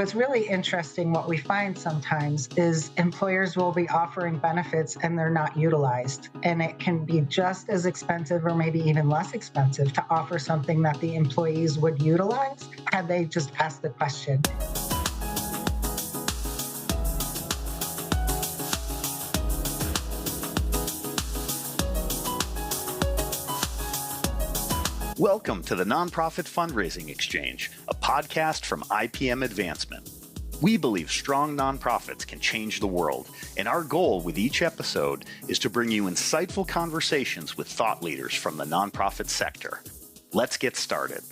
What's really interesting, what we find sometimes is employers will be offering benefits and they're not utilized. And it can be just as expensive or maybe even less expensive to offer something that the employees would utilize had they just asked the question. Welcome to the Nonprofit Fundraising Exchange, a podcast from IPM Advancement. We believe strong nonprofits can change the world, and our goal with each episode is to bring you insightful conversations with thought leaders from the nonprofit sector. Let's get started.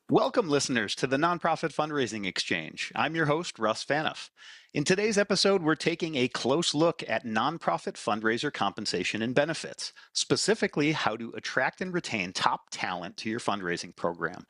Welcome, listeners, to the Nonprofit Fundraising Exchange. I'm your host, Russ Fanoff. In today's episode, we're taking a close look at nonprofit fundraiser compensation and benefits, specifically how to attract and retain top talent to your fundraising program.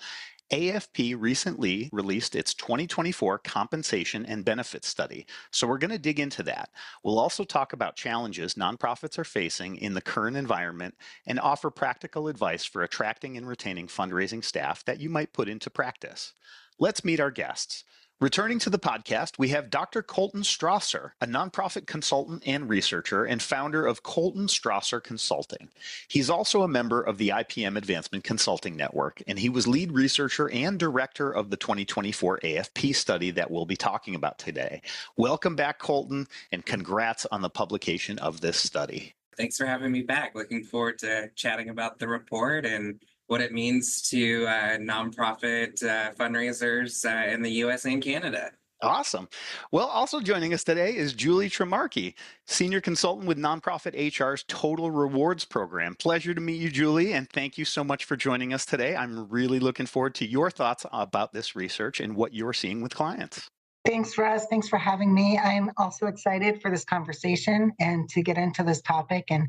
AFP recently released its 2024 compensation and benefits study, so we're going to dig into that. We'll also talk about challenges nonprofits are facing in the current environment and offer practical advice for attracting and retaining fundraising staff that you might put into practice. Let's meet our guests. Returning to the podcast, we have Dr. Colton Strasser, a nonprofit consultant and researcher and founder of Colton Strasser Consulting. He's also a member of the IPM Advancement Consulting Network, and he was lead researcher and director of the 2024 AFP study that we'll be talking about today. Welcome back, Colton, and congrats on the publication of this study. Thanks for having me back. Looking forward to chatting about the report and what it means to nonprofit fundraisers in the U.S. and Canada. Awesome. Well, also joining us today is Julie Tremarchi, Senior Consultant with Nonprofit HR's Total Rewards Program. Pleasure to meet you, Julie, and thank you so much for joining us today. I'm really looking forward to your thoughts about this research and what you're seeing with clients. Thanks, Russ. Thanks for having me. I'm also excited for this conversation and to get into this topic. And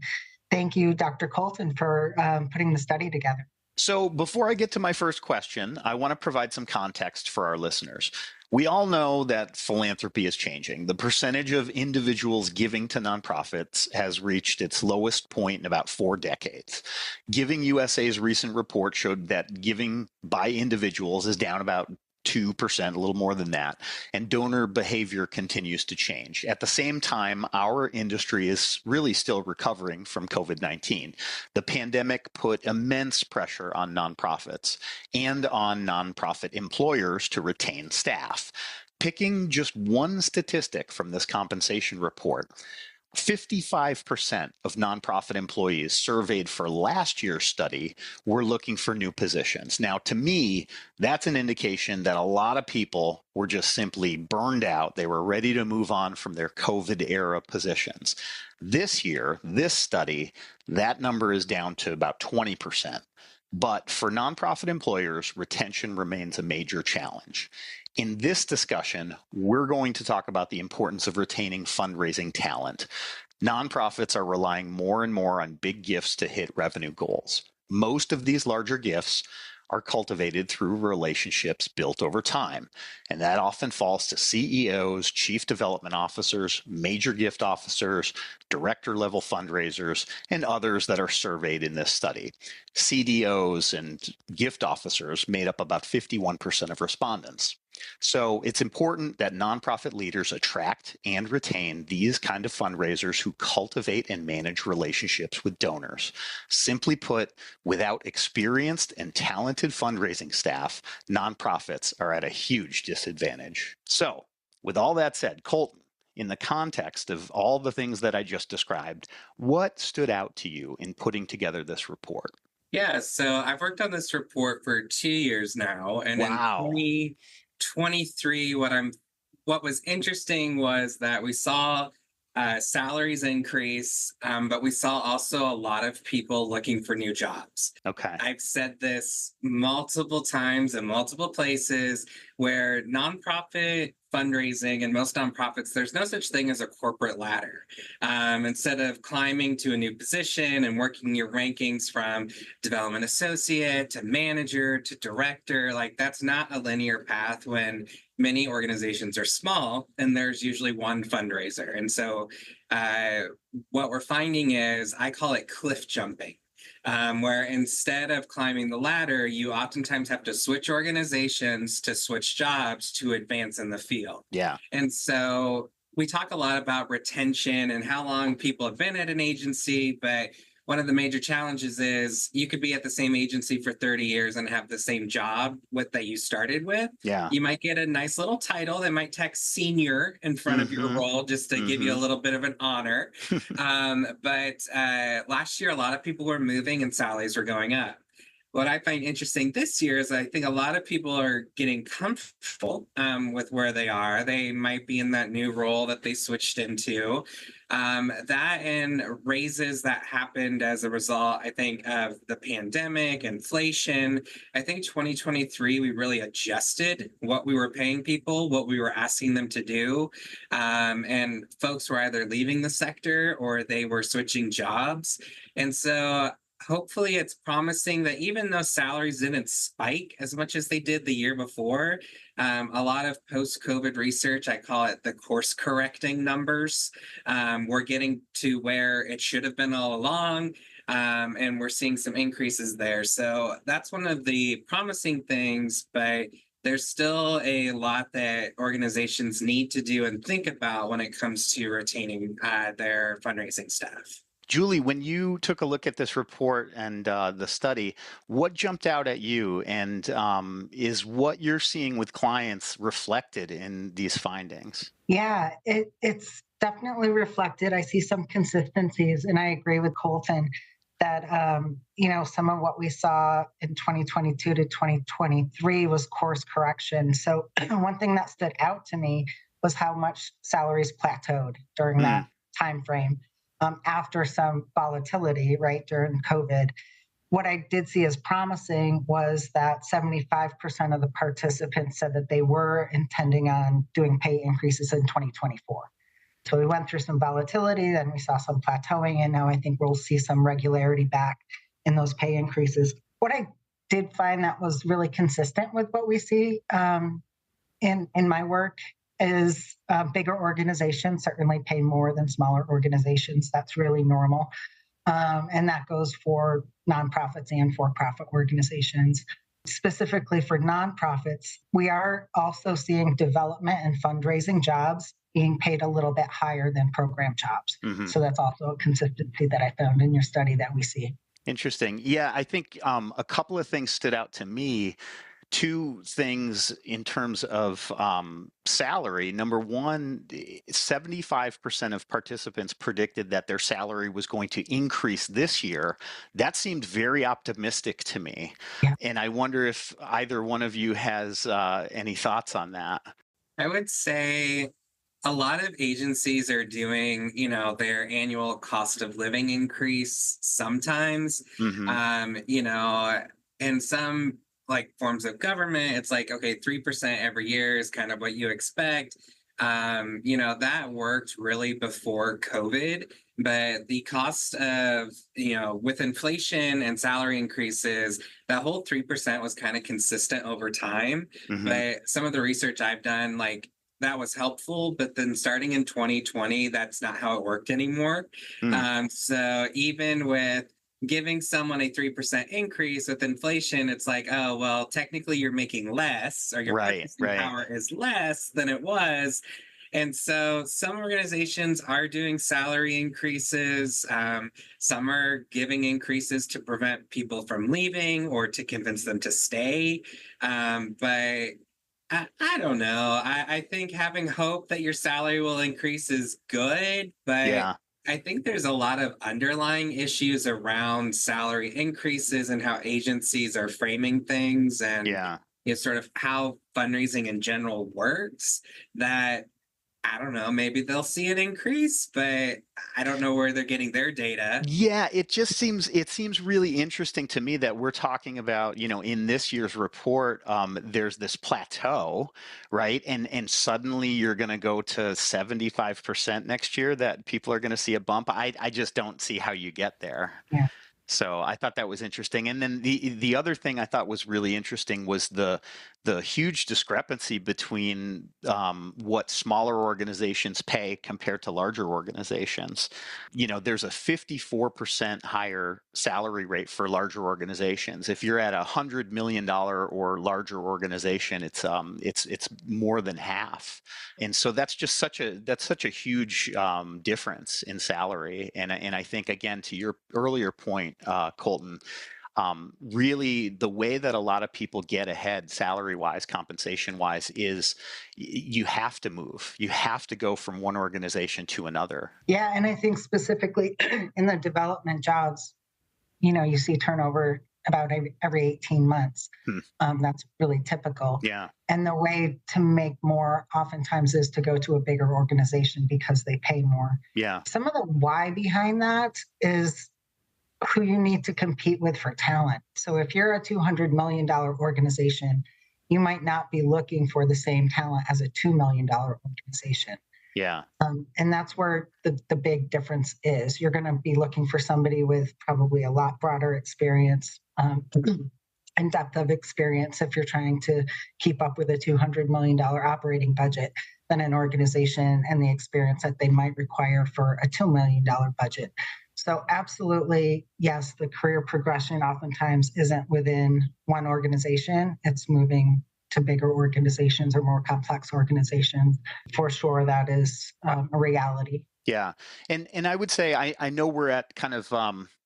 thank you, Dr. Colton, for putting the study together. So before I get to my first question, I want to provide some context for our listeners. We all know that philanthropy is changing. The percentage of individuals giving to nonprofits has reached its lowest point in about 4 decades. Giving USA's recent report showed that giving by individuals is down about 2%, a little more than that, and donor behavior continues to change. At the same time, our industry is really still recovering from COVID-19. The pandemic put immense pressure on nonprofits and on nonprofit employers to retain staff. Picking just one statistic from this compensation report, 55% of nonprofit employees surveyed for last year's study were looking for new positions. Now, to me, that's an indication that a lot of people were just simply burned out. They were ready to move on from their COVID-era positions. This year, this study, that number is down to about 20%. But for nonprofit employers, retention remains a major challenge. In this discussion, we're going to talk about the importance of retaining fundraising talent. Nonprofits are relying more and more on big gifts to hit revenue goals. Most of these larger gifts are cultivated through relationships built over time, and that often falls to CEOs, chief development officers, major gift officers, director-level fundraisers, and others that are surveyed in this study. CDOs and gift officers made up about 51% of respondents. So it's important that nonprofit leaders attract and retain these kind of fundraisers who cultivate and manage relationships with donors. Simply put, without experienced and talented fundraising staff, nonprofits are at a huge disadvantage. So, with all that said, Colton, in the context of all the things that I just described, what stood out to you in putting together this report? Yeah, so I've worked on this report for 2 years now, and Wow. in 2023, what was interesting was that we saw salaries increase, but we saw also a lot of people looking for new jobs. Okay. I've said this multiple times in multiple places where nonprofit fundraising and most nonprofits, there's no such thing as a corporate ladder. Instead of climbing to a new position and working your rankings from development associate to manager to director, like that's not a linear path when many organizations are small and there's usually one fundraiser. And so what we're finding is, I call it cliff jumping. Where instead of climbing the ladder, you oftentimes have to switch organizations to switch jobs to advance in the field. Yeah. And so we talk a lot about retention and how long people have been at an agency, but one of the major challenges is you could be at the same agency for 30 years and have the same job that you started with. Yeah. You might get a nice little title that might text senior in front of your role just to give you a little bit of an honor. But last year, a lot of people were moving and salaries were going up. What I find interesting this year is I think a lot of people are getting comfortable with where they are. They might be in that new role that they switched into. That and raises that happened as a result, I think, of the pandemic, inflation. I think 2023, we really adjusted what we were paying people, what we were asking them to do. And folks were either leaving the sector or they were switching jobs. And so hopefully it's promising that even though salaries didn't spike as much as they did the year before, a lot of post-COVID research, I call it the course correcting numbers. We're getting to where it should have been all along, and we're seeing some increases there. So that's one of the promising things, but there's still a lot that organizations need to do and think about when it comes to retaining their fundraising staff. Julie, when you took a look at this report and the study, what jumped out at you, and is what you're seeing with clients reflected in these findings? Yeah, it's definitely reflected. I see some consistencies, and I agree with Colton that some of what we saw in 2022 to 2023 was course correction. So one thing that stood out to me was how much salaries plateaued during that time frame. After some volatility, right, during COVID. What I did see as promising was that 75% of the participants said that they were intending on doing pay increases in 2024. So we went through some volatility, then we saw some plateauing, and now I think we'll see some regularity back in those pay increases. What I did find that was really consistent with what we see in my work is bigger organizations certainly pay more than smaller organizations. That's really normal. And that goes for nonprofits and for-profit organizations. Specifically for nonprofits, we are also seeing development and fundraising jobs being paid a little bit higher than program jobs. So that's also a consistency that I found in your study that we see. Interesting. Yeah, I think a couple of things stood out to me. Two things in terms of salary. Number one, 75% of participants predicted that their salary was going to increase this year. That seemed very optimistic to me. Yeah. And I wonder if either one of you has any thoughts on that. I would say a lot of agencies are doing, their annual cost of living increase sometimes, and some like forms of government, it's like, okay, 3% every year is kind of what you expect. That worked really before COVID, but the cost of, with inflation and salary increases, that whole 3% was kind of consistent over time. But some of the research I've done, like, that was helpful, but then starting in 2020, that's not how it worked anymore. So even with giving someone a 3% increase with inflation, it's like, oh, well, technically you're making less, or your purchasing power is less than it was. And so some organizations are doing salary increases. Some are giving increases to prevent people from leaving or to convince them to stay. But I don't know. I think having hope that your salary will increase is good, but I think there's a lot of underlying issues around salary increases and how agencies are framing things, and sort of how fundraising in general works, that I don't know, maybe they'll see an increase, but I don't know where they're getting their data. Yeah, it seems really interesting to me that we're talking about, in this year's report, there's this plateau, right? And suddenly you're going to go to 75% next year that people are going to see a bump. I just don't see how you get there. Yeah. So I thought that was interesting. And then the other thing I thought was really interesting was the huge discrepancy between what smaller organizations pay compared to larger organizations. There's a 54% higher salary rate for larger organizations. If you're at $100 million or larger organization, it's more than half. And so that's such a huge difference in salary. And I think, again, to your earlier point, Colton, really the way that a lot of people get ahead salary wise, compensation wise, is you have to move. You have to go from one organization to another. Yeah. And I think specifically in the development jobs, you see turnover about every 18 months. That's really typical. Yeah. And the way to make more oftentimes is to go to a bigger organization because they pay more. Yeah. Some of the why behind that is who you need to compete with for talent. So if you're a $200 million organization, you might not be looking for the same talent as a $2 million organization. Yeah. And that's where the big difference is. You're going to be looking for somebody with probably a lot broader experience and depth of experience if you're trying to keep up with a $200 million operating budget than an organization and the experience that they might require for a $2 million budget. So absolutely, yes, the career progression oftentimes isn't within one organization. It's moving to bigger organizations or more complex organizations. For sure, that is a reality. Yeah. And I would say, I know we're at kind of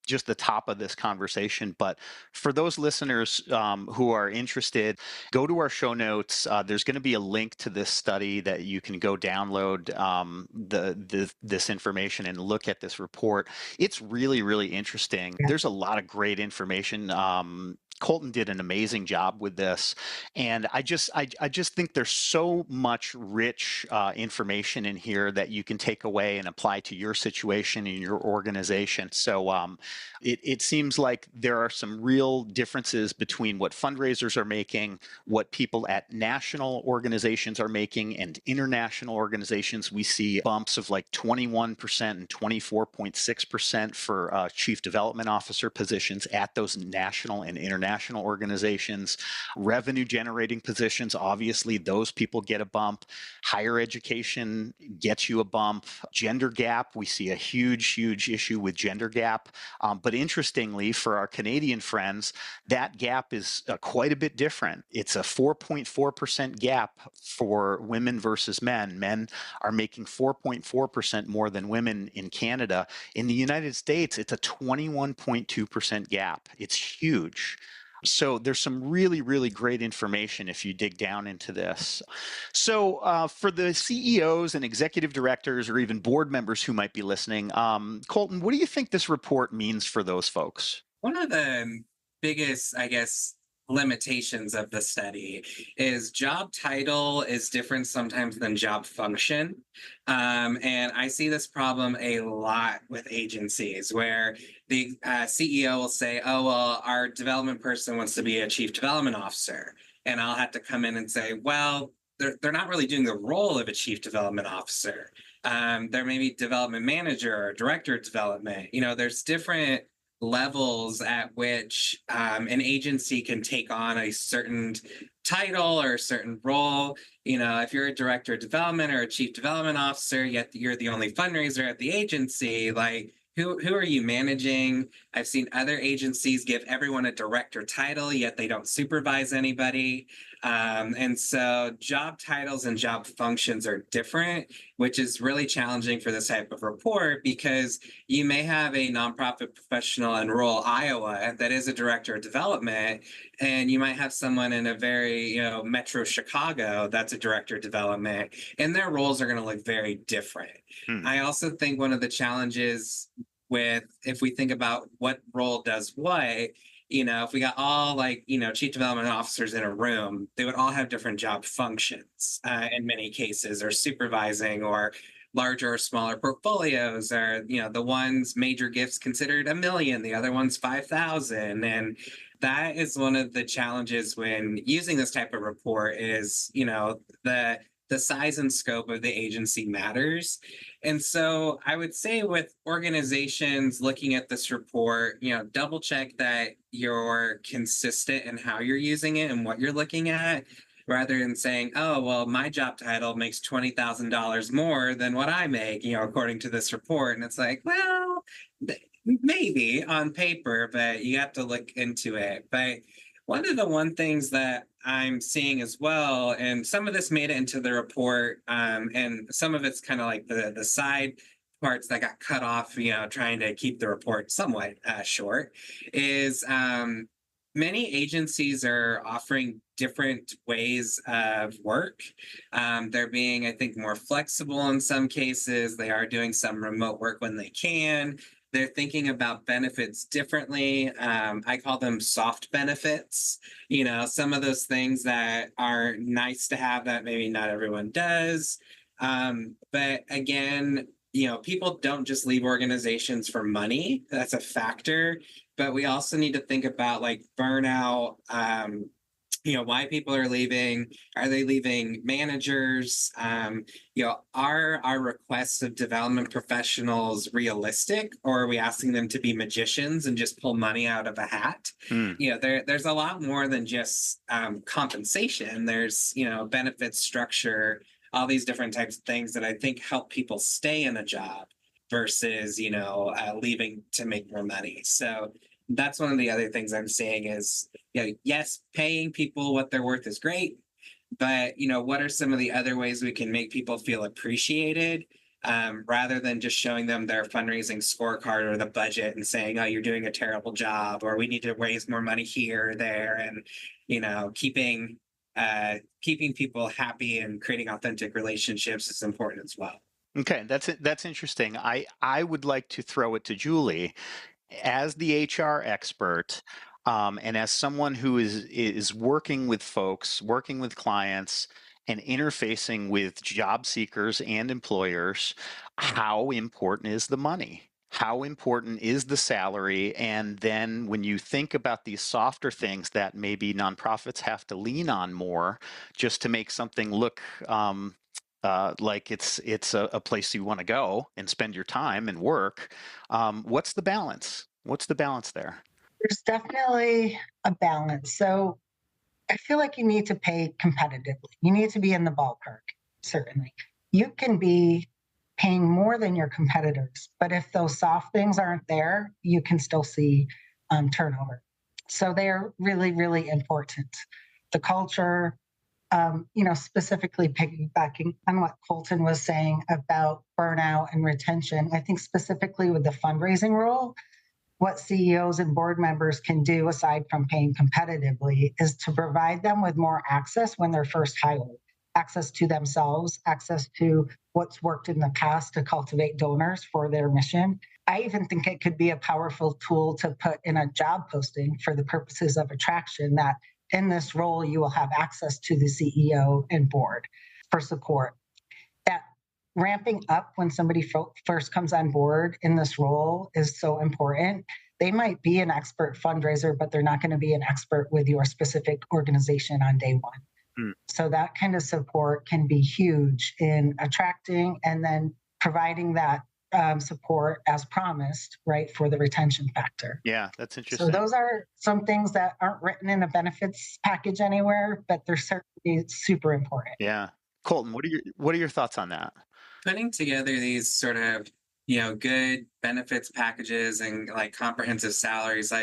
just the top of this conversation, but for those listeners who are interested, go to our show notes. There's going to be a link to this study that you can go download this information and look at this report. It's really, really interesting. Yeah. There's a lot of great information. Colton did an amazing job with this, and I just think there's so much rich information in here that you can take away and apply to your situation and your organization. So it seems like there are some real differences between what fundraisers are making, what people at national organizations are making, and international organizations. We see bumps of like 21% and 24.6% for chief development officer positions at those national and international organizations. Revenue generating positions, obviously those people get a bump. Higher education gets you a bump. Gender gap, we see a huge issue with gender gap. But interestingly, for our Canadian friends, that gap is quite a bit different. It's a 4.4% gap for women versus men. Men are making 4.4% more than women in Canada. In the United States, it's a 21.2% gap. It's huge. So there's some really, really great information if you dig down into this. So for the CEOs and executive directors or even board members who might be listening, Colton, what do you think this report means for those folks? One of the biggest, I guess, limitations of the study is job title is different sometimes than job function. And I see this problem a lot with agencies where the CEO will say, oh, well, our development person wants to be a chief development officer. And I'll have to come in and say, well, they're not really doing the role of a chief development officer. They're maybe development manager or director of development. There's different levels at which an agency can take on a certain title or a certain role. If you're a director of development or a chief development officer, yet you're the only fundraiser at the agency, like who are you managing? I've seen other agencies give everyone a director title, yet they don't supervise anybody. And so job titles and job functions are different, which is really challenging for this type of report because you may have a nonprofit professional in rural Iowa that is a director of development, and you might have someone in a very, metro Chicago that's a director of development, and their roles are going to look very different. I also think one of the challenges if we think about what role does what, If we got all chief development officers in a room, they would all have different job functions in many cases, or supervising, or larger or smaller portfolios, or the one's major gifts considered 1 million, the other one's 5,000. And that is one of the challenges when using this type of report is, the size and scope of the agency matters. And so I would say with organizations looking at this report, double check that you're consistent in how you're using it and what you're looking at, rather than saying, oh, well, my job title makes $20,000 more than what I make, according to this report. And it's like, well, maybe on paper, but you have to look into it. But one of the things that I'm seeing as well, and some of this made it into the report, and some of it's kind of like the side parts that got cut off, trying to keep the report somewhat short, is many agencies are offering different ways of work. They're being, I think, more flexible in some cases. They are doing some remote work when they can. They're thinking about benefits differently. I call them soft benefits. Some of those things that are nice to have that maybe not everyone does. But again, people don't just leave organizations for money. That's a factor. But we also need to think about burnout, why people are leaving. Are they leaving managers? Are our requests of development professionals realistic, or are we asking them to be magicians and just pull money out of a hat? There's a lot more than just compensation. There's, benefits structure, all these different types of things that I think help people stay in a job versus, leaving to make more money. So that's one of the other things I'm seeing is, yes, paying people what they're worth is great, but, what are some of the other ways we can make people feel appreciated, rather than just showing them their fundraising scorecard or the budget and saying, oh, you're doing a terrible job, or we need to raise more money here or there. And, keeping people happy and creating authentic relationships is important as well. Okay, that's interesting. I would like to throw it to Julie as the HR expert, and as someone who is working with folks, working with clients, and interfacing with job seekers and employers. How important is the money? How important is the salary? And then when you think about these softer things that maybe nonprofits have to lean on more just to make something look like it's a place you want to go and spend your time and work. What's the balance? What's the balance there? There's definitely a balance. So I feel like you need to pay competitively. You need to be in the ballpark, certainly. You can be paying more than your competitors, but if those soft things aren't there, you can still see turnover. So they're really, really important. The culture, specifically piggybacking on what Colton was saying about burnout and retention, I think specifically with the fundraising role, what CEOs and board members can do aside from paying competitively is to provide them with more access when they're first hired, access to themselves, access to what's worked in the past to cultivate donors for their mission. I even think it could be a powerful tool to put in a job posting for the purposes of attraction, that in this role, you will have access to the CEO and board for support. That ramping up when somebody first comes on board in this role is so important. They might be an expert fundraiser, but they're not going to be an expert with your specific organization on day one. So that kind of support can be huge in attracting and then providing that support as promised, right, for the retention factor. Yeah, that's interesting. So those are some things that aren't written in a benefits package anywhere, but they're certainly super important. Yeah. Colton, what are your thoughts on that? Putting together these sort of, good benefits packages and comprehensive salaries,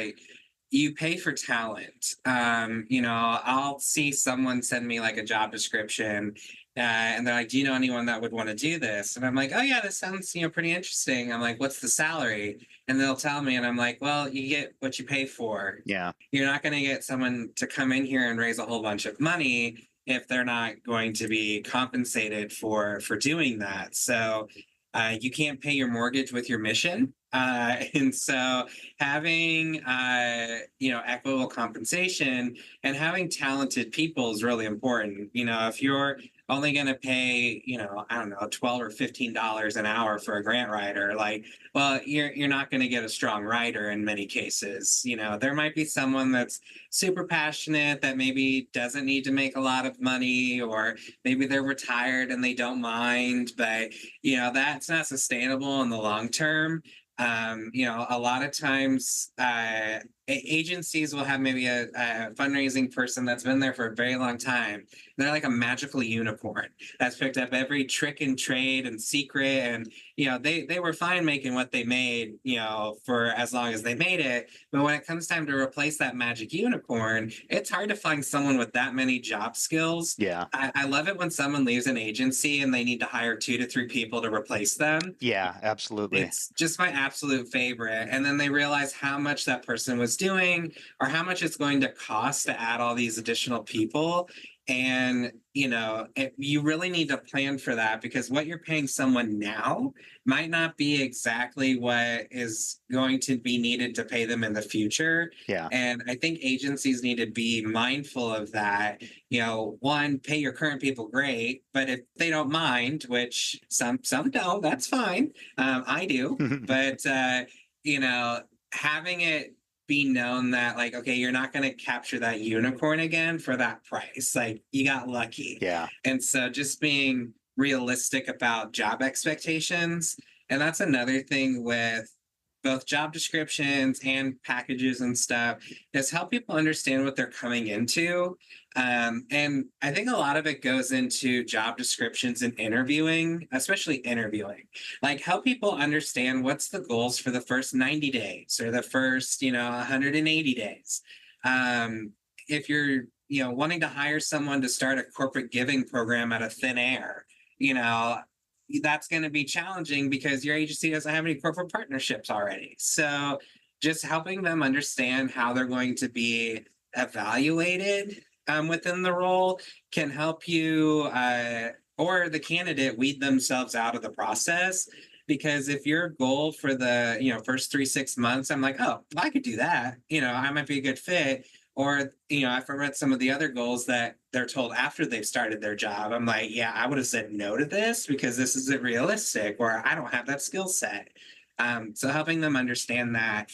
you pay for talent. I'll see someone send me a job description, and they're like, do you know anyone that would want to do this? And I'm like, oh yeah, this sounds, pretty interesting. I'm like, what's the salary? And they'll tell me, and I'm like, well, you get what you pay for. Yeah. You're not going to get someone to come in here and raise a whole bunch of money if they're not going to be compensated for doing that. So you can't pay your mortgage with your mission. And so having, equitable compensation and having talented people is really important. If you're only going to pay, I don't know, 12 or $15 an hour for a grant writer, like, well, you're not going to get a strong writer in many cases. There might be someone that's super passionate that maybe doesn't need to make a lot of money, or maybe they're retired and they don't mind, but that's not sustainable in the long term. A lot of times agencies will have maybe a fundraising person that's been there for a very long time. They're like a magical unicorn that's picked up every trick and trade and secret, and they were fine making what they made, for as long as they made it. But when it comes time to replace that magic unicorn, it's hard to find someone with that many job skills. Yeah. I love it when someone leaves an agency and they need to hire 2 to 3 people to replace them. Yeah, absolutely. It's just my absolute favorite. And then they realize how much that person was doing, or how much it's going to cost to add all these additional people. And, you really need to plan for that, because what you're paying someone now might not be exactly what is going to be needed to pay them in the future. Yeah. And I think agencies need to be mindful of that. One, pay your current people great, but if they don't mind, which some don't, that's fine. I do, but having it be known that, like, okay, you're not going to capture that unicorn again for that price. Like, you got lucky. Yeah. And so just being realistic about job expectations. And that's another thing with both job descriptions and packages and stuff, is help people understand what they're coming into. And I think a lot of it goes into job descriptions and interviewing, especially interviewing. Like, help people understand what's the goals for the first 90 days or the first, 180 days. If you're, wanting to hire someone to start a corporate giving program out of thin air, that's going to be challenging because your agency doesn't have any corporate partnerships already. So just helping them understand how they're going to be evaluated within the role can help you, or the candidate, weed themselves out of the process. Because if your goal for the first 3 6 months, I'm like, oh, well, I could do that. I might be a good fit. Or, I've read some of the other goals that they're told after they've started their job. I'm like, yeah, I would have said no to this because this isn't realistic, or I don't have that skill set. So helping them understand that,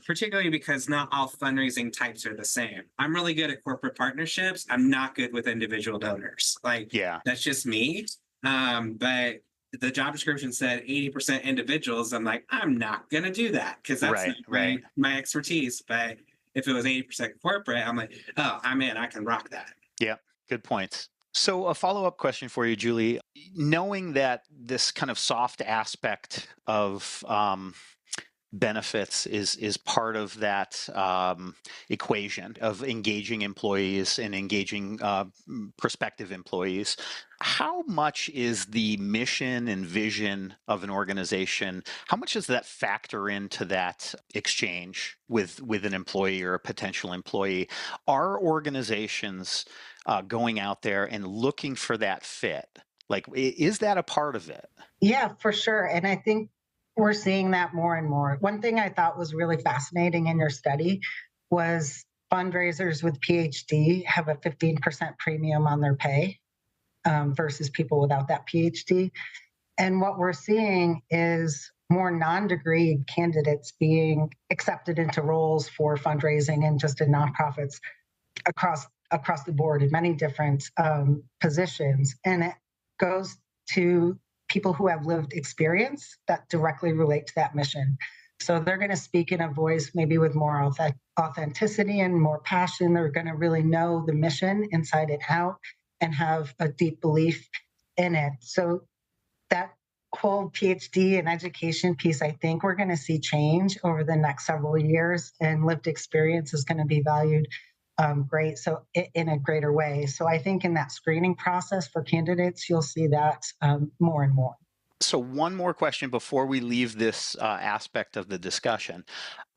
particularly because not all fundraising types are the same. I'm really good at corporate partnerships. I'm not good with individual donors. Like, Yeah. that's just me. But the job description said 80% individuals. I'm like, I'm not going to do that because that's Right. my expertise. But if it was 80% corporate, I'm like, oh, I'm in, I can rock that. Yeah, good points. So a follow-up question for you, Julie. Knowing that this kind of soft aspect of benefits is part of that equation of engaging employees and engaging prospective employees, how much is the mission and vision of an organization, how much does that factor into that exchange with an employee or a potential employee? Are organizations going out there and looking for that fit? Like, is that a part of it? Yeah, for sure. And I think we're seeing that more and more. One thing I thought was really fascinating in your study was fundraisers with PhD have a 15% premium on their pay versus people without that PhD. And what we're seeing is more non-degreed candidates being accepted into roles for fundraising and just in nonprofits across the board in many different positions. And it goes to people who have lived experience that directly relate to that mission. So they're going to speak in a voice maybe with more authenticity and more passion. They're going to really know the mission inside and out and have a deep belief in it. So that whole PhD and education piece, I think we're going to see change over the next several years, and lived experience is going to be valued great. So in a greater way. So I think in that screening process for candidates, you'll see that more and more. So one more question before we leave this aspect of the discussion.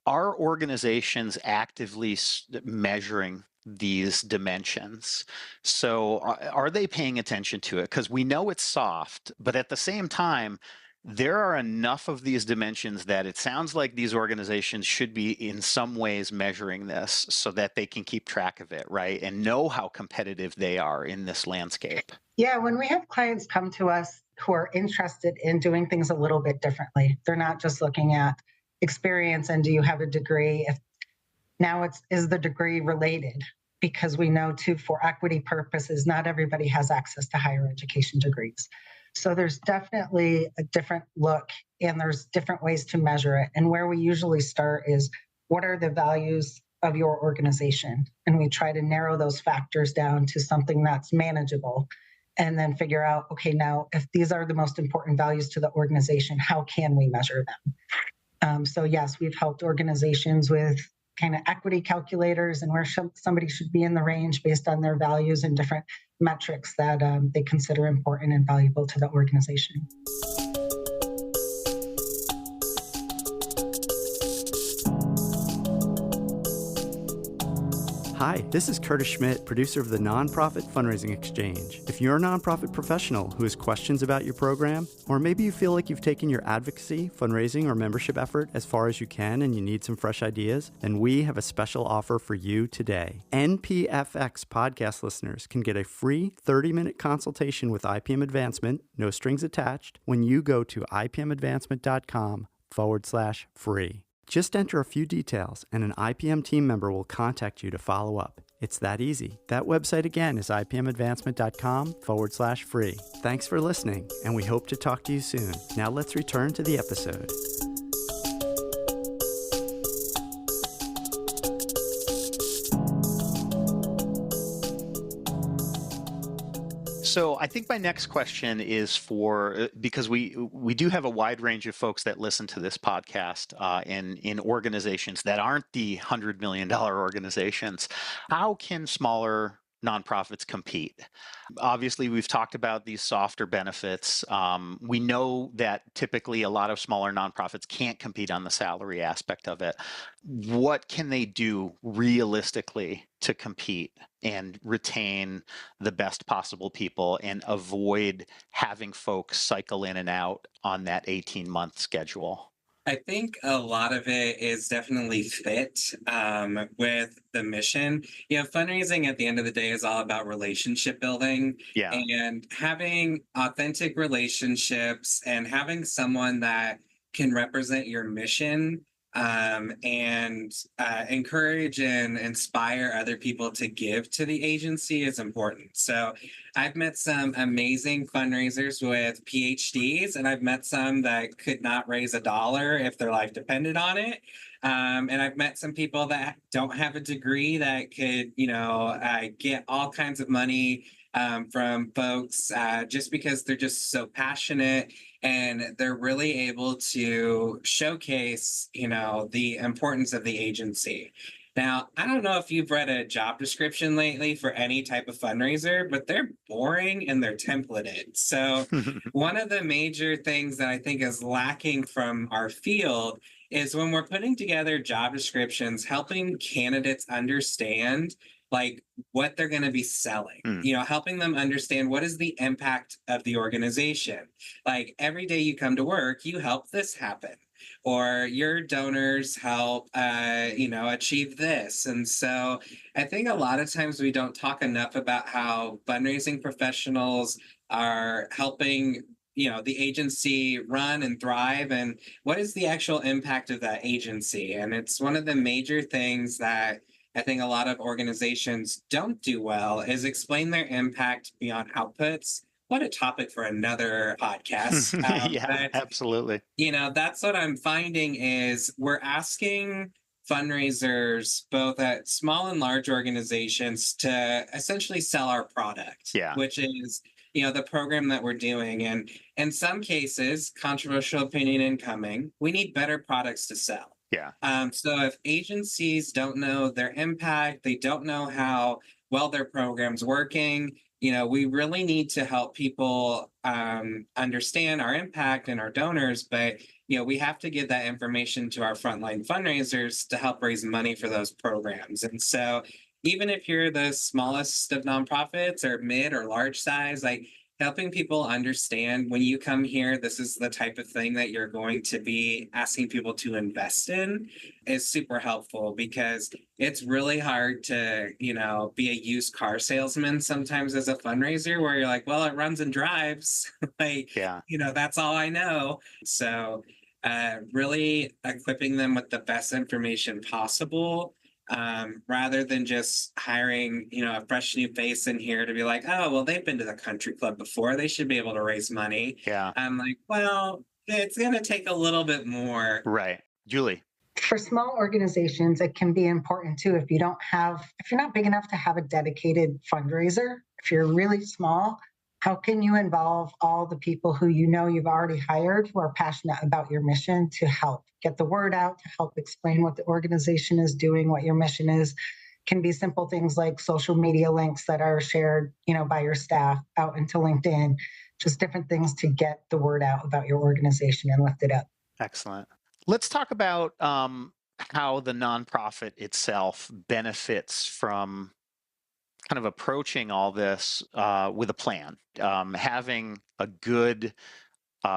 Are organizations actively measuring these dimensions? So are they paying attention to it? Because we know it's soft, but at the same time, there are enough of these dimensions that it sounds like these organizations should be in some ways measuring this so that they can keep track of it, right? And know how competitive they are in this landscape. Yeah, when we have clients come to us who are interested in doing things a little bit differently, they're not just looking at experience and do you have a degree? If now is the degree related? Because we know too, for equity purposes, not everybody has access to higher education degrees. So there's definitely a different look and there's different ways to measure it. And where we usually start is what are the values of your organization? And we try to narrow those factors down to something that's manageable and then figure out, okay, now if these are the most important values to the organization, how can we measure them? So yes, we've helped organizations with kind of equity calculators and where somebody should be in the range based on their values and different metrics that they consider important and valuable to the organization. Hi, this is Curtis Schmidt, producer of the Nonprofit Fundraising Exchange. If you're a nonprofit professional who has questions about your program, or maybe you feel like you've taken your advocacy, fundraising, or membership effort as far as you can and you need some fresh ideas, then we have a special offer for you today. NPFX podcast listeners can get a free 30-minute consultation with IPM Advancement, no strings attached, when you go to ipmadvancement.com/free. Just enter a few details and an IPM team member will contact you to follow up. It's that easy. That website again is ipmadvancement.com/free. Thanks for listening, and we hope to talk to you soon. Now let's return to the episode. So I think my next question is because we do have a wide range of folks that listen to this podcast in organizations that aren't the $100 million organizations. How can smaller nonprofits compete? Obviously, we've talked about these softer benefits. We know that typically a lot of smaller nonprofits can't compete on the salary aspect of it. What can they do realistically to compete and retain the best possible people and avoid having folks cycle in and out on that 18-month schedule? I think a lot of it is definitely fit with the mission. Fundraising at the end of the day is all about relationship building and having authentic relationships and having someone that can represent your mission and encourage and inspire other people to give to the agency is important. So I've met some amazing fundraisers with PhDs, and I've met some that could not raise $1 if their life depended on it. And I've met some people that don't have a degree that could, get all kinds of money from folks just because they're just so passionate and they're really able to showcase, the importance of the agency. Now, I don't know if you've read a job description lately for any type of fundraiser, but they're boring and they're templated. So one of the major things that I think is lacking from our field is when we're putting together job descriptions, helping candidates understand like what they're going to be selling, helping them understand what is the impact of the organization. Like every day you come to work, you help this happen, or your donors help, achieve this. And so I think a lot of times we don't talk enough about how fundraising professionals are helping the agency run and thrive, and what is the actual impact of that agency. And it's one of the major things that I think a lot of organizations don't do well is explain their impact beyond outputs. What a topic for another podcast. Absolutely. That's what I'm finding is we're asking fundraisers, both at small and large organizations, to essentially sell our product, which is, the program that we're doing. And in some cases, controversial opinion incoming, we need better products to sell. So if agencies don't know their impact, they don't know how well their program's working, we really need to help people understand our impact and our donors, but we have to give that information to our frontline fundraisers to help raise money for those programs. And so even if you're the smallest of nonprofits or mid or large size, like helping people understand when you come here, this is the type of thing that you're going to be asking people to invest in is super helpful, because it's really hard to, be a used car salesman sometimes as a fundraiser where you're like, well, it runs and drives. Like, Yeah. that's all I know. So, really equipping them with the best information possible, rather than just hiring, a fresh new face in here to be like, oh, well, they've been to the country club before. They should be able to raise money. Yeah. I'm like, well, it's going to take a little bit more. Right. Julie. For small organizations, it can be important too if you're not big enough to have a dedicated fundraiser. If you're really small, how can you involve all the people who you've already hired who are passionate about your mission to help get the word out, to help explain what the organization is doing, what your mission is? Can be simple things like social media links that are shared, by your staff out into LinkedIn, just different things to get the word out about your organization and lift it up. Excellent. Let's talk about how the nonprofit itself benefits from kind of approaching all this with a plan, having a good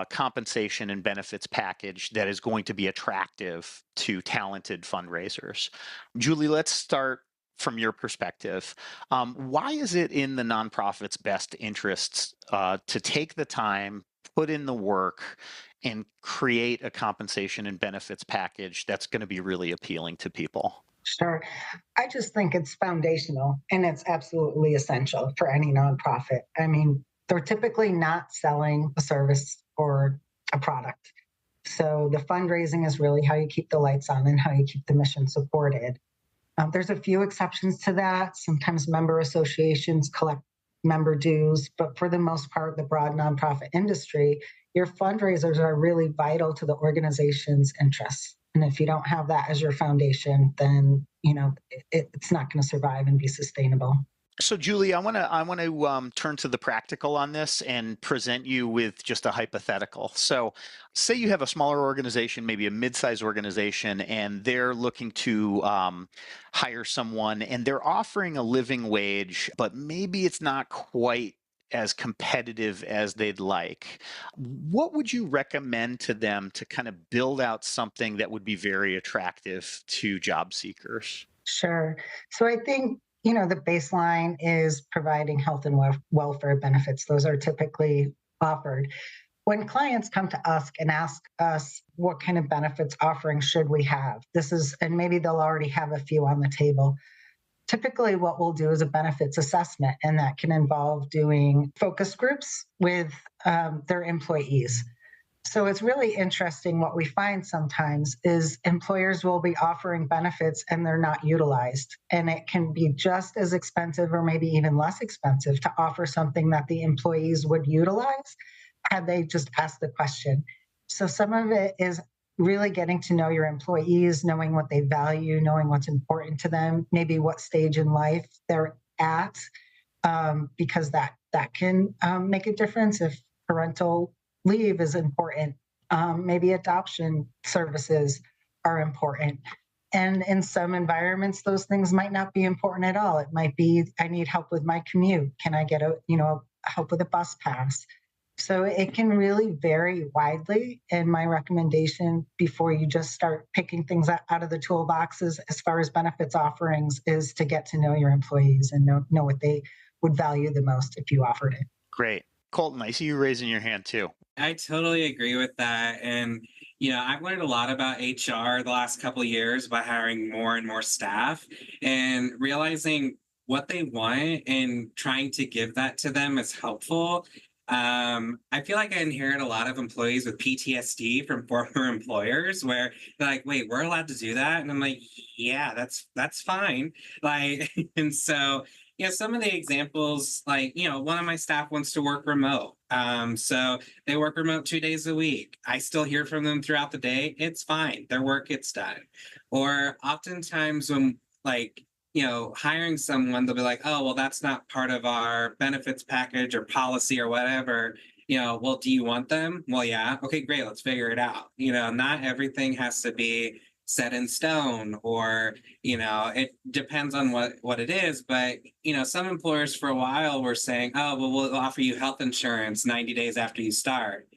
compensation and benefits package that is going to be attractive to talented fundraisers. Julie, let's start from your perspective. Why is it in the nonprofit's best interests to take the time, put in the work, and create a compensation and benefits package that's going to be really appealing to people? Sure. I just think it's foundational and it's absolutely essential for any nonprofit. I mean, they're typically not selling a service or a product. So the fundraising is really how you keep the lights on and how you keep the mission supported. There's a few exceptions to that. Sometimes member associations collect member dues, but for the most part, the broad nonprofit industry, your fundraisers are really vital to the organization's interests. And if you don't have that as your foundation, then it's not going to survive and be sustainable. So, Julie, I want to turn to the practical on this and present you with just a hypothetical. So, say you have a smaller organization, maybe a mid-sized organization, and they're looking to hire someone, and they're offering a living wage, but maybe it's not quite as competitive as they'd like. What would you recommend to them to kind of build out something that would be very attractive to job seekers? Sure. So I think the baseline is providing health and welfare benefits. Those are typically offered. When clients come to us and ask us what kind of benefits offering should we have, and maybe they'll already have a few on the table. Typically, what we'll do is a benefits assessment, and that can involve doing focus groups with their employees. So it's really interesting. What we find sometimes is employers will be offering benefits and they're not utilized. And it can be just as expensive or maybe even less expensive to offer something that the employees would utilize had they just asked the question. So some of it is really getting to know your employees, knowing what they value, knowing what's important to them, maybe what stage in life they're at, because that can make a difference. If parental leave is important, maybe adoption services are important. And in some environments, those things might not be important at all. It might be, I need help with my commute. Can I get help with a bus pass? So it can really vary widely. And my recommendation before you just start picking things out of the toolboxes as far as benefits offerings is to get to know your employees and know what they would value the most if you offered it. Great. Colton, I see you raising your hand too. I totally agree with that. And, I've learned a lot about HR the last couple of years by hiring more and more staff and realizing what they want and trying to give that to them is helpful. I feel like I inherit a lot of employees with PTSD from former employers where they're like, wait, we're allowed to do that? And I'm like, yeah, that's fine. Like, and so, some of the examples, like, one of my staff wants to work remote. So they work remote 2 days a week. I still hear from them throughout the day. It's fine. Their work gets done. Or oftentimes when hiring someone, they'll be like, oh, well, that's not part of our benefits package or policy or whatever. Well, do you want them? Well, yeah. Okay, great. Let's figure it out. Not everything has to be set in stone, or, it depends on what it is. But, some employers for a while were saying, oh, well, we'll offer you health insurance 90 days after you start.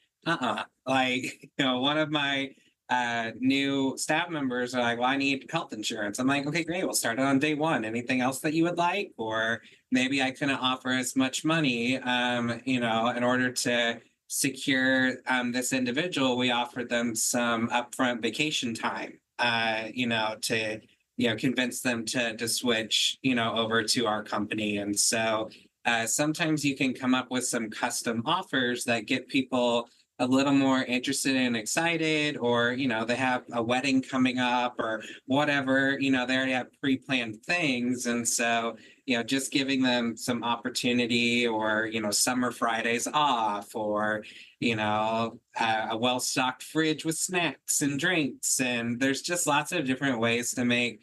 Like, one of my new staff members are like, well, I need health insurance. I'm like, okay, great. We'll start it on day one. Anything else that you would like? Or maybe I couldn't offer as much money, in order to secure this individual. We offered them some upfront vacation time, to, convince them to switch, over to our company. And so sometimes you can come up with some custom offers that get people a little more interested and excited, or, they have a wedding coming up or whatever, they already have pre-planned things. And so, just giving them some opportunity, or, summer Fridays off, or, a well-stocked fridge with snacks and drinks. And there's just lots of different ways to make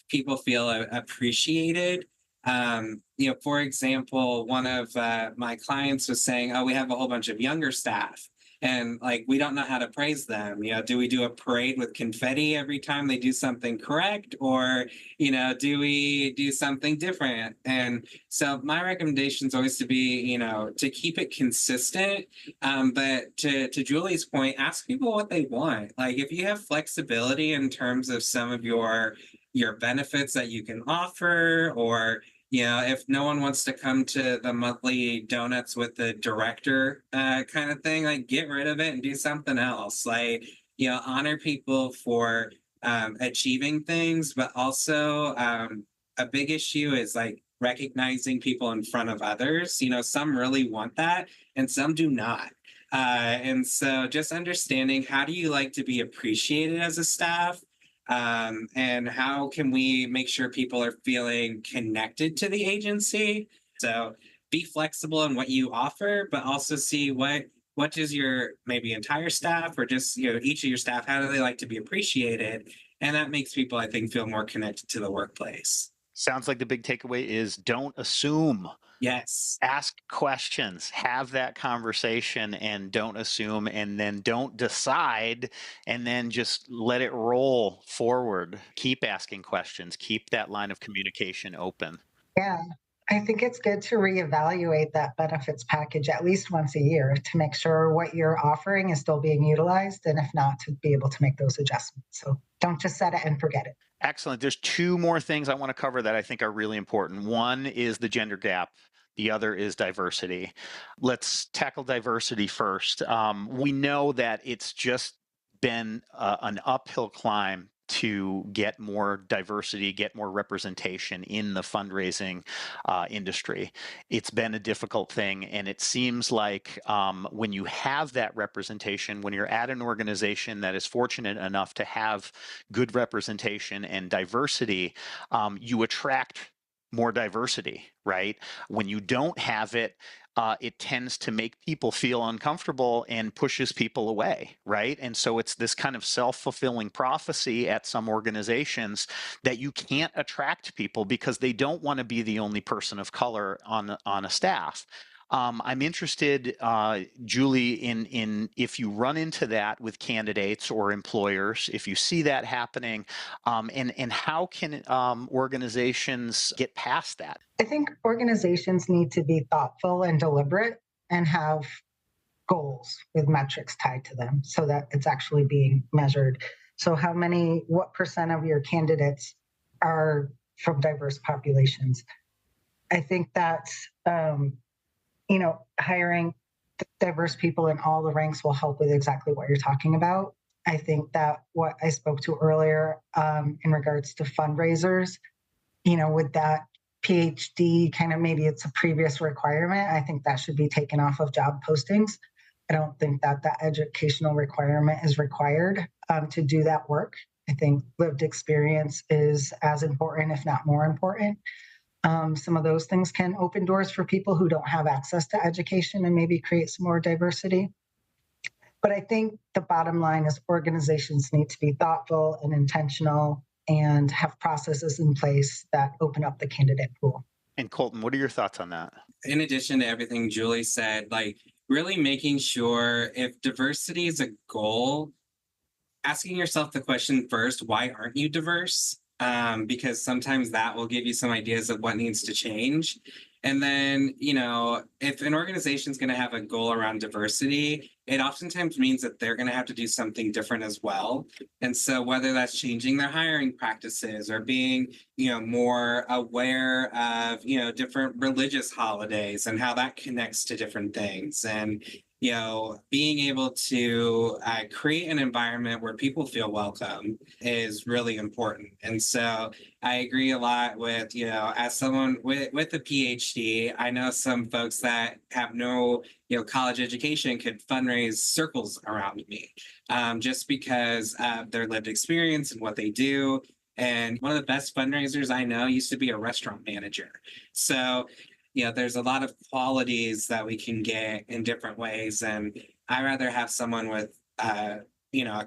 people feel appreciated. For example, one of my clients was saying, oh, we have a whole bunch of younger staff. And like, we don't know how to praise them. Do we do a parade with confetti every time they do something correct? Or, do we do something different? And so my recommendation is always to be, to keep it consistent. But to Julie's point, ask people what they want. Like, if you have flexibility in terms of some of your benefits that you can offer, or if no one wants to come to the monthly donuts with the director kind of thing, like, get rid of it and do something else. Like, honor people for achieving things, but also a big issue is like recognizing people in front of others. Some really want that and some do not. And so just understanding, how do you like to be appreciated as a staff? And how can we make sure people are feeling connected to the agency? So be flexible in what you offer, but also see what does your maybe entire staff, or just each of your staff, how do they like to be appreciated? And that makes people, I think, feel more connected to the workplace. Sounds like the big takeaway is don't assume. Yes. Ask questions, have that conversation, and don't assume, and then don't decide, and then just let it roll forward. Keep asking questions, keep that line of communication open. Yeah. I think it's good to reevaluate that benefits package at least once a year to make sure what you're offering is still being utilized, and if not, to be able to make those adjustments. So don't just set it and forget it. Excellent. There's two more things I want to cover that I think are really important. One is the gender gap. The other is diversity. Let's tackle diversity first. We know that it's just been an uphill climb to get more diversity, get more representation in the fundraising industry. It's been a difficult thing, and it seems like when you have that representation, when you're at an organization that is fortunate enough to have good representation and diversity, you attract more diversity, right? When you don't have it, it tends to make people feel uncomfortable and pushes people away, right? And so it's this kind of self-fulfilling prophecy at some organizations that you can't attract people because they don't want to be the only person of color on a staff. I'm interested, Julie, in if you run into that with candidates or employers, if you see that happening, and how can organizations get past that? I think organizations need to be thoughtful and deliberate and have goals with metrics tied to them so that it's actually being measured. So what percent of your candidates are from diverse populations? I think that's, hiring diverse people in all the ranks will help with exactly what you're talking about. I think that what I spoke to earlier in regards to fundraisers, with that PhD, kind of maybe it's a previous requirement. I think that should be taken off of job postings. I don't think that the educational requirement is required to do that work. I think lived experience is as important, if not more important. Some of those things can open doors for people who don't have access to education and maybe create some more diversity. But I think the bottom line is organizations need to be thoughtful and intentional and have processes in place that open up the candidate pool. And Colton, what are your thoughts on that? In addition to everything Julie said, like, really making sure if diversity is a goal, asking yourself the question first, why aren't you diverse? Because sometimes that will give you some ideas of what needs to change. And then, if an organization is going to have a goal around diversity, it oftentimes means that they're going to have to do something different as well. And so whether that's changing their hiring practices or being, more aware of, different religious holidays and how that connects to different things. And, being able to create an environment where people feel welcome is really important. And so I agree a lot with, as someone with a PhD, I know some folks that have no, college education could fundraise circles around me just because of their lived experience and what they do. And one of the best fundraisers I know used to be a restaurant manager. So, there's a lot of qualities that we can get in different ways. And I rather have someone with, a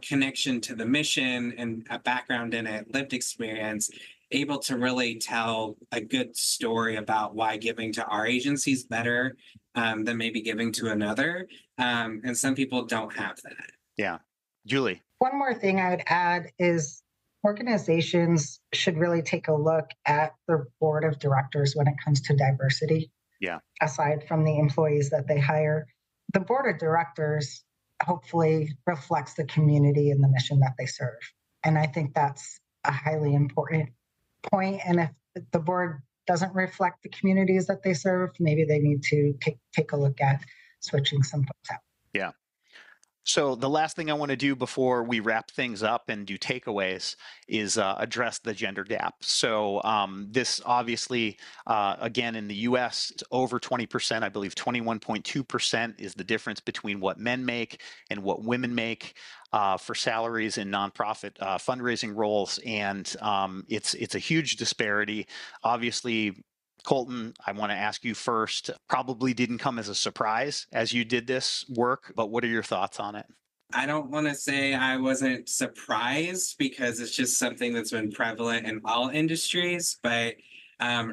connection to the mission and a background in it, lived experience, able to really tell a good story about why giving to our agency is better than maybe giving to another. And some people don't have that. Yeah. Julie. One more thing I would add is organizations should really take a look at their board of directors when it comes to diversity. Yeah. Aside from the employees that they hire, the board of directors hopefully reflects the community and the mission that they serve. And I think that's a highly important point. And if the board doesn't reflect the communities that they serve, maybe they need to take a look at switching some folks out. Yeah. So the last thing I want to do before we wrap things up and do takeaways is address the gender gap. So this obviously, again, in the U.S., it's over 20%. I believe 21.2% is the difference between what men make and what women make for salaries in nonprofit fundraising roles. And it's a huge disparity. Obviously, Colton, I want to ask you first. Probably didn't come as a surprise as you did this work, but what are your thoughts on it? I don't want to say I wasn't surprised because it's just something that's been prevalent in all industries, but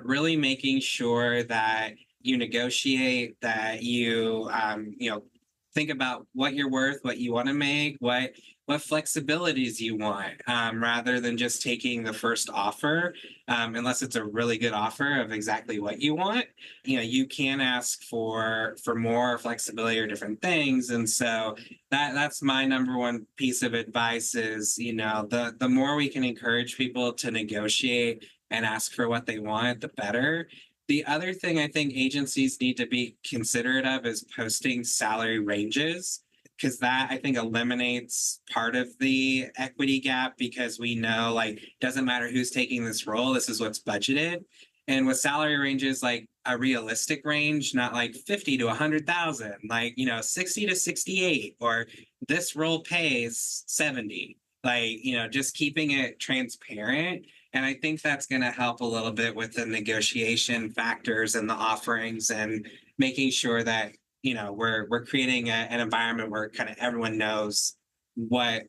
really making sure that you negotiate, that you, think about what you're worth, what you want to make, what flexibilities you want, rather than just taking the first offer, unless it's a really good offer of exactly what you want. You can ask for more flexibility or different things, and so that's my number one piece of advice is the more we can encourage people to negotiate and ask for what they want, the better. The other thing I think agencies need to be considerate of is posting salary ranges, because that I think eliminates part of the equity gap, because we know doesn't matter who's taking this role, this is what's budgeted. And with salary ranges, like a realistic range, not like 50 to 100,000, 60 to 68, or this role pays 70, just keeping it transparent. And I think that's going to help a little bit with the negotiation factors and the offerings, and making sure that, we're creating an environment where kind of everyone knows what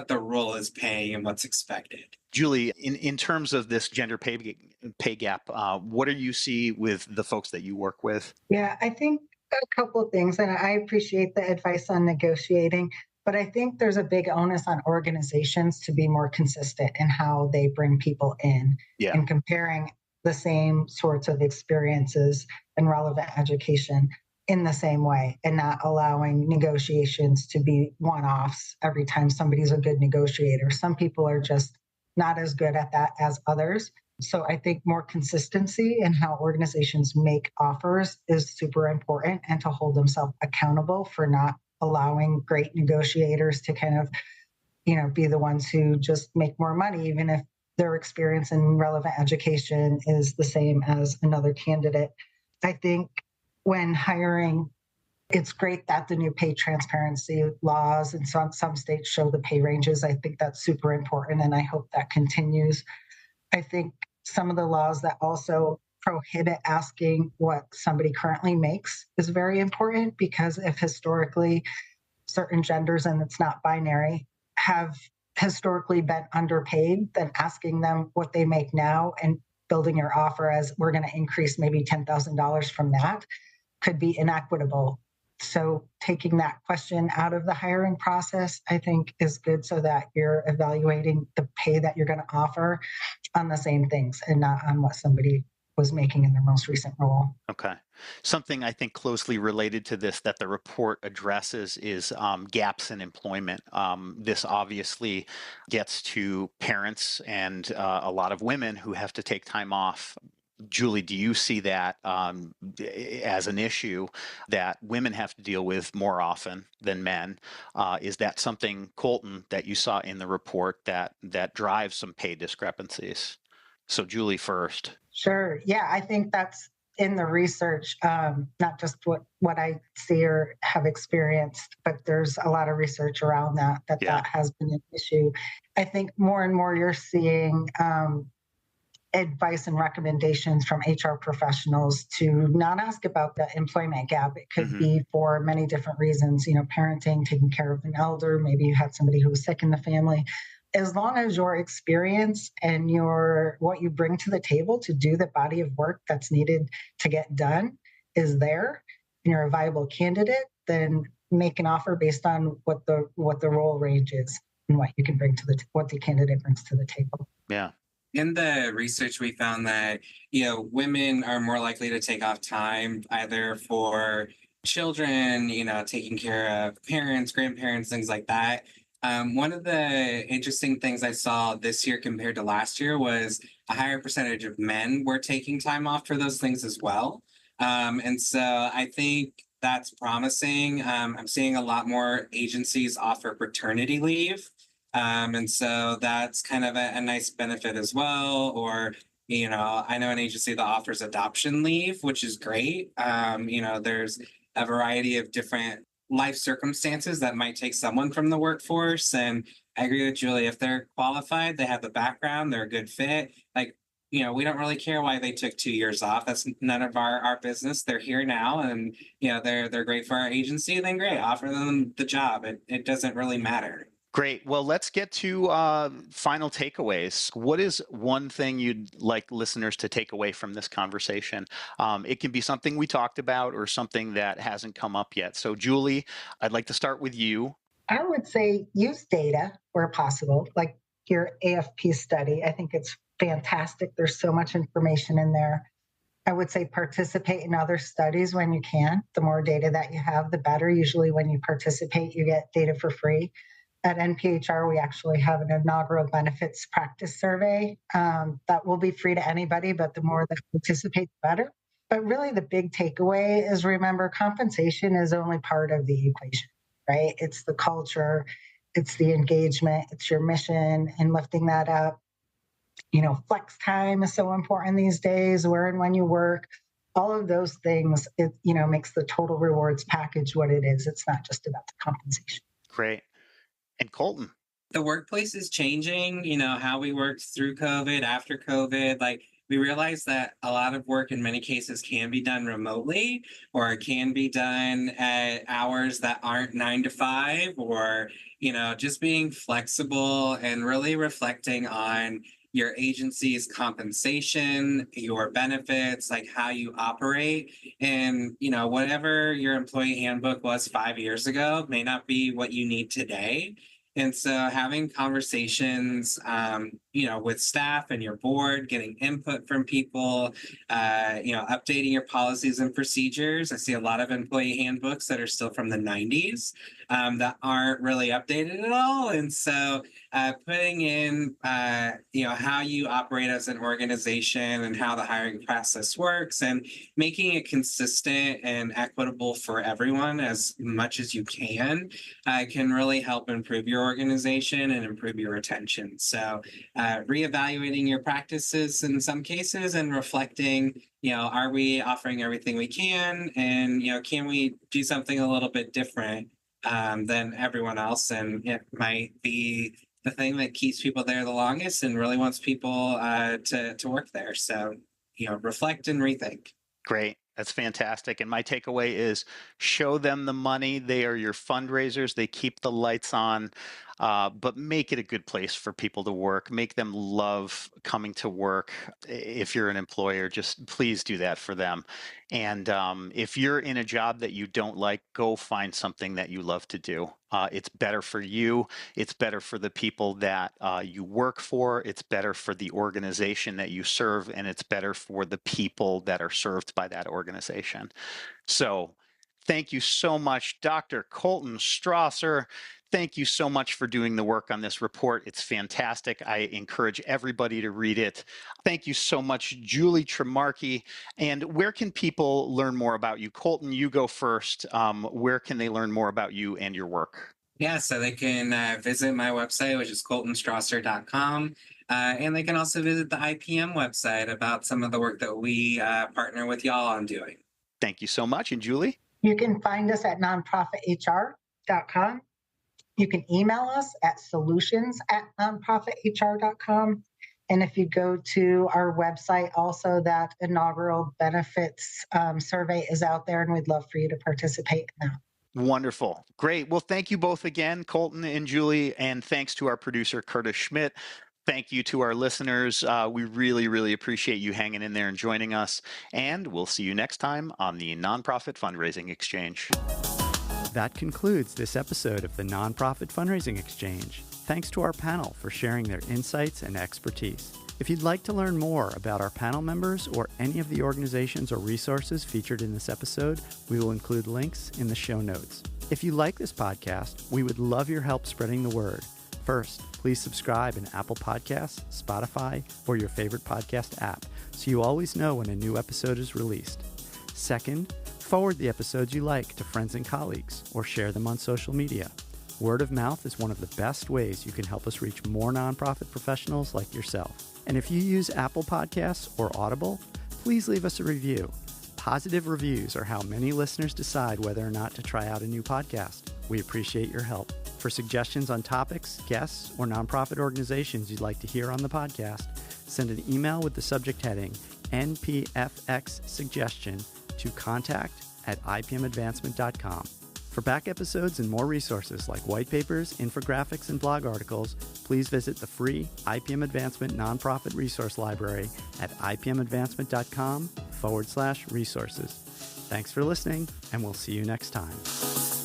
the role is paying and what's expected. Julie, in terms of this gender pay gap, what do you see with the folks that you work with? Yeah, I think a couple of things, and I appreciate the advice on negotiating. But I think there's a big onus on organizations to be more consistent in how they bring people in, and comparing the same sorts of experiences and relevant education in the same way, and not allowing negotiations to be one-offs every time somebody's a good negotiator. Some people are just not as good at that as others. So I think more consistency in how organizations make offers is super important, and to hold themselves accountable for not allowing great negotiators to kind of, be the ones who just make more money, even if their experience in relevant education is the same as another candidate. I think when hiring, it's great that the new pay transparency laws and some states show the pay ranges. I think that's super important, and I hope that continues. I think some of the laws that also prohibit asking what somebody currently makes is very important, because if historically certain genders, and it's not binary, have historically been underpaid, then asking them what they make now and building your offer as we're going to increase maybe $10,000 from that could be inequitable So taking that question out of the hiring process, I think, is good so that you're evaluating the pay that you're going to offer on the same things and not on what somebody was making in their most recent role. Okay. Something I think closely related to this that the report addresses is gaps in employment. This obviously gets to parents and a lot of women who have to take time off. Julie, do you see that as an issue that women have to deal with more often than men? Is that something, Colton, that you saw in the report that drives some pay discrepancies? So Julie first. Sure. Yeah, I think that's in the research, not just what I see or have experienced, but there's a lot of research around that has been an issue. I think more and more you're seeing advice and recommendations from HR professionals to not ask about the employment gap. It could be for many different reasons, parenting, taking care of an elder, maybe you had somebody who was sick in the family. As long as your experience and what you bring to the table to do the body of work that's needed to get done is there, and you're a viable candidate, then make an offer based on what the role range is and what you can bring what the candidate brings to the table. Yeah. In the research, we found that, women are more likely to take off time either for children, taking care of parents, grandparents, things like that. One of the interesting things I saw this year compared to last year was a higher percentage of men were taking time off for those things as well. And so I think that's promising. I'm seeing a lot more agencies offer paternity leave. And so that's kind of a nice benefit as well. Or, I know an agency that offers adoption leave, which is great. There's a variety of different life circumstances that might take someone from the workforce. And I agree with Julie, if they're qualified, they have the background, they're a good fit. Like, we don't really care why they took 2 years off. That's none of our business. They're here now, and they're great for our agency. Then great, offer them the job. It doesn't really matter. Great. Well, let's get to final takeaways. What is one thing you'd like listeners to take away from this conversation? It can be something we talked about or something that hasn't come up yet. So, Julie, I'd like to start with you. I would say use data where possible, like your AFP study. I think it's fantastic. There's so much information in there. I would say participate in other studies when you can. The more data that you have, the better. Usually when you participate, you get data for free. At NPHR, we actually have an inaugural benefits practice survey that will be free to anybody, but the more that participate, the better. But really the big takeaway is, remember, compensation is only part of the equation, right? It's the culture, it's the engagement, it's your mission and lifting that up. Flex time is so important these days, where and when you work. All of those things, it makes the total rewards package what it is. It's not just about the compensation. Great. And Colton. The workplace is changing, how we worked through COVID, after COVID. Like, we realize that a lot of work in many cases can be done remotely, or it can be done at hours that aren't 9 to 5, or, just being flexible and really reflecting on your agency's compensation, your benefits, like how you operate. And, whatever your employee handbook was 5 years ago may not be what you need today. And so having conversations, with staff and your board, getting input from people, updating your policies and procedures. I see a lot of employee handbooks that are still from the 90s that aren't really updated at all. And so putting in, how you operate as an organization and how the hiring process works, and making it consistent and equitable for everyone as much as you can really help improve your organization and improve your retention. So reevaluating your practices in some cases and reflecting, are we offering everything we can? And, can we do something a little bit different than everyone else? And it might be the thing that keeps people there the longest and really wants people to work there. So, reflect and rethink. Great. That's fantastic. And my takeaway is show them the money. They are your fundraisers. They keep the lights on. but make it a good place for people to work. Make them love coming to work. If you're an employer, just please do that for them. And if you're in a job that you don't like, go find something that you love to do. It's better for you. It's better for the people that you work for. It's better for the organization that you serve, and it's better for the people that are served by that organization. So thank you so much, Dr. Colton Strasser. Thank you so much for doing the work on this report. It's fantastic. I encourage everybody to read it. Thank you so much, Julie Tremarchi. And where can people learn more about you? Colton, you go first. Where can they learn more about you and your work? Yeah, so they can visit my website, which is coltonstrasser.com. And they can also visit the IPM website about some of the work that we partner with y'all on doing. Thank you so much. And Julie? You can find us at nonprofithr.com. You can email us at solutions@nonprofithr.com. And if you go to our website, also that inaugural benefits survey is out there, and we'd love for you to participate in that. Wonderful. Great. Well, thank you both again, Colton and Julie, and thanks to our producer, Curtis Schmidt. Thank you to our listeners. We really, really appreciate you hanging in there and joining us, and we'll see you next time on the Nonprofit Fundraising Exchange. That concludes this episode of the Nonprofit Fundraising Exchange. Thanks to our panel for sharing their insights and expertise. If you'd like to learn more about our panel members or any of the organizations or resources featured in this episode, we will include links in the show notes. If you like this podcast, we would love your help spreading the word. First, please subscribe in Apple Podcasts, Spotify, or your favorite podcast app so you always know when a new episode is released. Second, forward the episodes you like to friends and colleagues or share them on social media. Word of mouth is one of the best ways you can help us reach more nonprofit professionals like yourself. And if you use Apple Podcasts or Audible, please leave us a review. Positive reviews are how many listeners decide whether or not to try out a new podcast. We appreciate your help. For suggestions on topics, guests, or nonprofit organizations you'd like to hear on the podcast, send an email with the subject heading NPFX suggestion to contact@ipmadvancement.com. For back episodes and more resources like white papers, infographics, and blog articles, please visit the free IPM Advancement Nonprofit Resource Library at ipmadvancement.com/resources. Thanks for listening, and we'll see you next time.